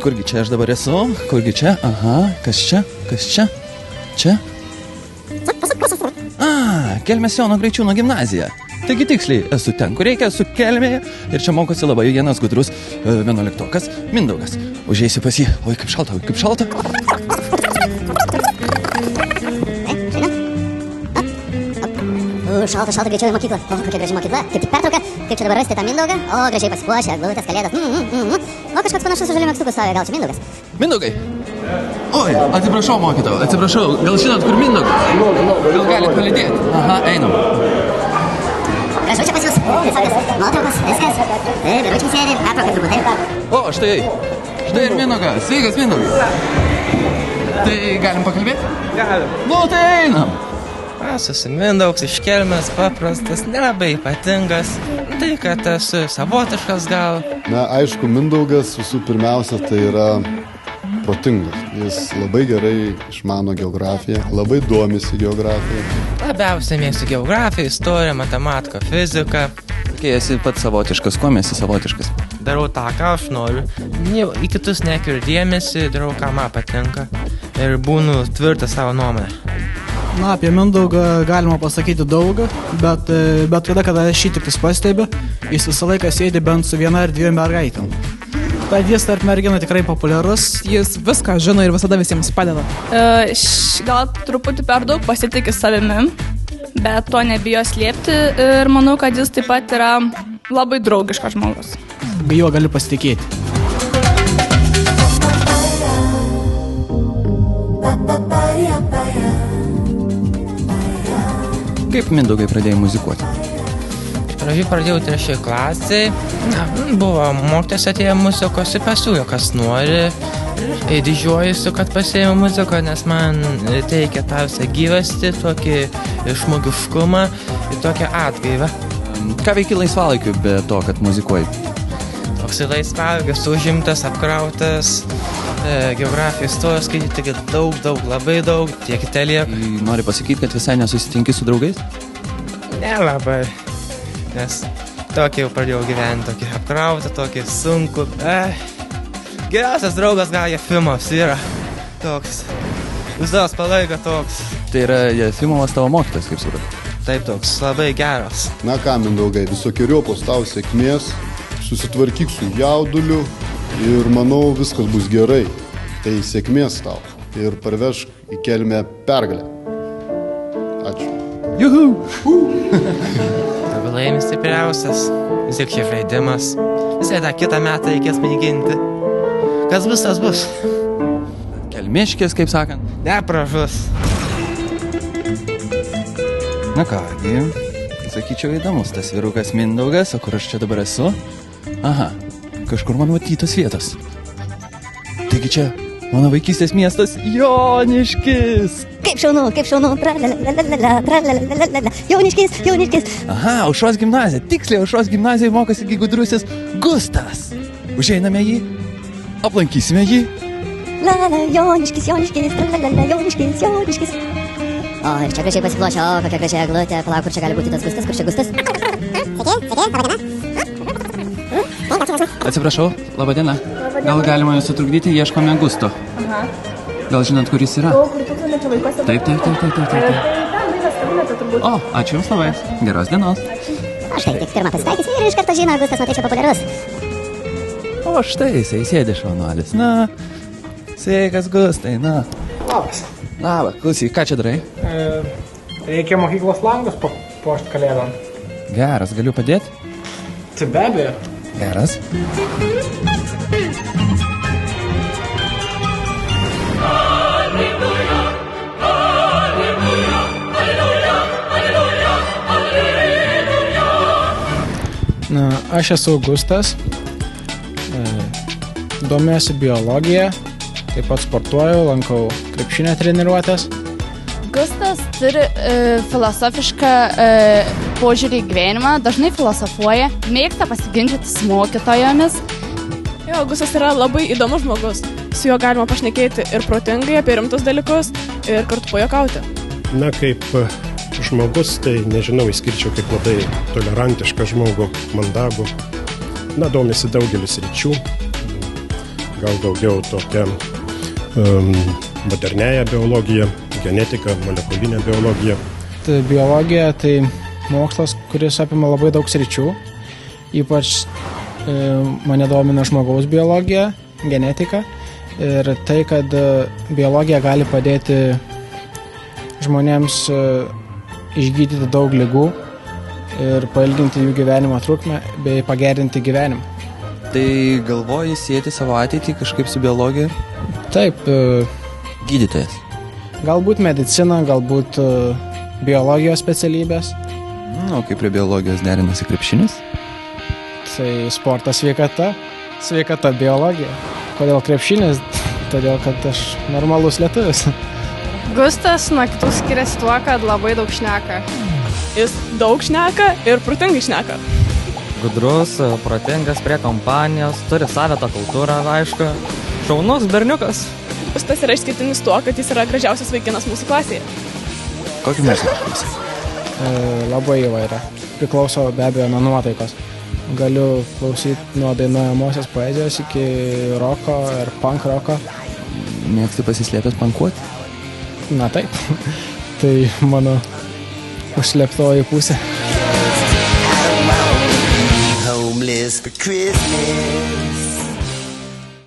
Kurgi čia aš dabar esu? Kurgi čia? Aha, kas čia? Kas čia? Čia? Kelmės Jono Graičiūno gimnazija. Taigi tiksliai, esu ten, kur reikia, esu Kelmėje. Ir čia mokosi labai vienas gudrus 11-okas Mindaugas. Užeisiu pas jį. Oi, kaip šalta, oi, kaip šalta. Šalta, greičiau į mokyklą. O, kokia graži mokykla. Kaip tik pertrauka. Kaip čia dabar rasti tą Mindaugą? O, gražiai pasipuošę, glutės kalėdas. O, kažkoks panašus su žaliu megztuku stovi. Gal čia Mindaugas? Mindaugai. Oi, atsiprašau, mokytojau, atsiprašau. Gal žinot, kur Mindaugas? Gal galit palydėti? Aha, einam. Gražu čia pas jūs. Visokios nuotraukos, viskas. Vyručiai sėdi, pertrauka turbūt taip. O, štai ir Mindaugas. Sveikas, Mindaugai. Tai galim pakalbėti? Galim. Nu, tai einam. Aš esu Mindaugas iš Kelmės, paprastas, nelabai ypatingas. Tai, kad esu savotiškas gal. Na, aišku, Mindaugas visų pirmiausia tai yra protingas. Jis labai gerai išmano geografiją, labai domisi geografija. Labiausiai mėgstu geografiją, istoriją, matematiką, fiziką. Kai esi pats savotiškas, kuo esi savotiškas? Darau tą, ką aš noriu. Į kitus nekiriu dėmesį, darau, ką man patinka. Ir būnu tvirtas savo nuomonę. Na, apie Mindaugą galima pasakyti daug, bet kada aš jį tik pastebiu, jis visą laiką sėdi bent su viena ar dviem mergaitėm. Tad jis tarp merginų tikrai populiarus. Jis viską žino ir visada visiems padeda. Gal truputį per daug pasitikė savimi, bet to nebijo slėpti ir manau, kad jis taip pat yra labai draugiškas žmogus. Juo gali pasitikėti. Kaip Mindaugai pradėjai muzikuoti? Pradžiai pradėjau 3 klasėj. Buvo mokytojas atėjo muzikos ir pasiūlė, kas nori. Didžiuojuosi, kad pasiėmiau muziką, nes man teikia tą visą gyvastį, tokį žmogiškumą ir tokią atgaivą. Ką veiki laisvalaikiu be to, kad muzikuoji? Toksai laisvalaikis, užimtas, apkrautas, geografijos istoriją skaityti daug, labai daug, tiek Italija. Nori pasakyti, kad visai nesusitinki su draugais? Nelabai, nes tokį jau pradėjau gyventi, tokį apkrautą, tokį sunku. Geriausias draugas gal Jefimovas yra toks, visos palaiko toks. Tai yra Jefimovas tavo mokytas, kaip supratau? Taip, toks labai geras. Na ką, Mindaugai, visokieriopos tau sėkmės, susitvarkyk su jauduliu ir manau viskas bus gerai. Tai sėkmės tau ir parvežk į Kelmę pergalę. Ačiū. Juhu! Tegu laimi stipriausias, vis tiek šie žaidimas. Visai tą kitą metą reikės mėginti. Kas bus, tas bus. Kelmiškis, kaip sakant. Nepražus. Na kągi, sakyčiau įdomus tas vyrukas Mindaugas, o kur aš čia dabar esu? Aha, kažkur man matytas vietos. Taigi čia mano vaikystės miestas Joniškis. Kaip šaunu, tralalalala, Joniškis. Aha, Aušros gimnazija. Tiksliai, Aušros gimnazijoje mokosi gudrusis Gustas. Užeiname jį, aplankysime jį. Lala, Joniškis, tralala, Joniškis. O, ir čia gražiai pasiplošia, o, kokia gražiai eglutė. Palauk, kur čia gali būti tas Gustas, kur čia Gustas? Atsiprašau, laba diena. Gal galima jūs sutrukdyti, ieškome Gusto. Aha. Gal žinot, kur jis yra? Kur tūkstančio vaikuose? Taip. Ten vaikas kabinete turbūt. O, ačiū jums labai. Geros dienos. Aš tai tik pirmą pasitaikys ir iš karto žino, Gustas matai čia populiarus. O štai jisai sėdi šaunuolis. Na, sveikas Gustai, na. Labas. Labas, klausyk, ką čia darai? Reikia mokyklos langus puošti kalėdom. Geras, galiu padėti? Tai be abejo. Geras. Na, aš esu Gustas, domiuosi biologiją, taip pat sportuoju, lankau krepšinio treniruotės. Gustas turi filosofišką požiūrį į gyvenimą, dažnai filosofuoja, mėgsta pasiginčyti su mokytojomis. Jo, Gustas yra labai įdomus žmogus. Su juo galima pašnekėti ir protingai apie rimtus dalykus ir kartu pajuokauti. Na, kaip žmogus, tai nežinau, išskirčiau kaip labai tolerantišką žmogų, mandagų. domisi daugelis ryčių, gal daugiau tokia modernėja biologija, genetika, molekulinė biologija. Tai biologija tai mokslas, kuris apima labai daug sričių, ypač mane domina žmogaus biologija, genetika ir tai, kad biologija gali padėti žmonėms išgydyti daug ligų ir pailginti jų gyvenimo trukmę bei pagerinti gyvenimą. Tai galvoji sieti savo ateitį kažkaip su biologija? Taip. Gydytojas? Galbūt medicina, galbūt biologijos specialybės. O kaip prie biologijos derinasi krepšinis? Tai sportas sveikata, sveikata biologija. Kodėl krepšinis? Todėl, kad aš normalus lietuvis. Gustas nuo kitų skiriasi tuo, kad labai daug šneka. Jis daug šneka ir protingai šneka. Gudrus, protingas, prie kompanijos, turi savitą kultūrą, aišku. Šaunus berniukas. Gustas yra išskirtinis tuo, kad jis yra gražiausias vaikinas mūsų klasėje. Kokį muziką klausai? Labai įvairia. Priklauso be abejo nuo nuotaikos. Galiu klausyti nuo dainuojamosios poezijos iki roko ir punk roko. Mėgsti pasislėpęs pankuoti? Na taip. Tai mano užslėptoji pusė. Homeless for Christmas.